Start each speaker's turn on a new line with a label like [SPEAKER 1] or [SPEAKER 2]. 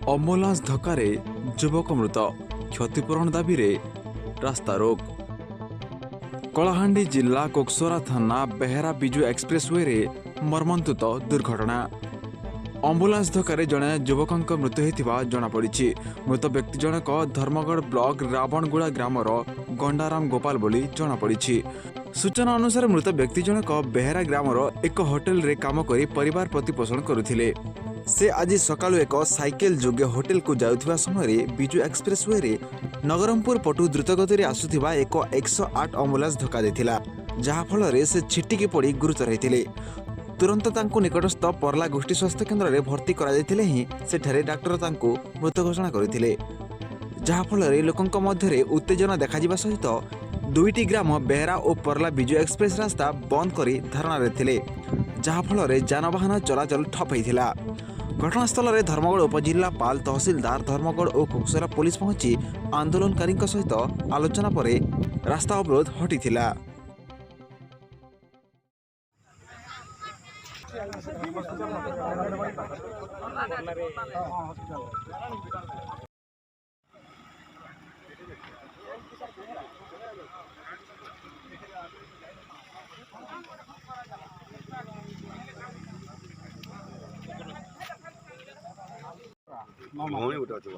[SPEAKER 1] अम्बुलांस धक्कारे युवक मृत क्षतिपूरण दाबी रास्ता रोक। कलाहांडी जिला कोकसरा थाना बेहेरा बिजु एक्सप्रेसवे रे मर्मन्तुत दुर्घटना। अम्बुलांस धक्कारे जड़े युवक मृत्यु होता जमापड़ी। मृत व्यक्ति जनक धर्मगढ़ ब्लॉक रावणगुड़ा ग्रामर गंडाराम गोपाल बोली जमापड़ी। सूचना अनुसार मृत व्यक्ति जनक बेहेरा ग्रामर एक होटेल रे काम करी परिवार प्रतिपोषण करुथिले। से आज सकाळु एक साइकेल जोगे होटेल को जाउथिबा समय बिजु एक्सप्रेसवे रे नगरमपुर पटु द्रुतगति आसुथिबा एक 108 अम्बुलांस धक्का देथिला, जहा फल से छिटिकी पड़ी गुरुतर होते। तुरंत तांकु निकटस्थ परला गोष्ठी स्वास्थ्य केन्द्र में भर्ती कराइथिले ही सेठारे डाक्टर तांकु मृत घोषणा करथिले, जहा फल लोकंक मध्यरे उत्तेजना देखाजिबा सहित दुईटी ग्राम बेहेरा और परला बिजु एक्सप्रेस रास्ता बंद करी धारणा रे थिले, जहा फल जानवाहन चलाचल ठप होइथिला। घटनास्थल में धर्मगढ़ उपजिल्लापाल तहसिलदार धर्मगढ़ और कोकसरा पुलिस पहुंची आंदोलनकारी सहित आलोचना पर रास्ता अवरोध हटिथिला।
[SPEAKER 2] ଭଉଣୀ ଗୋଟେ ଅଛି।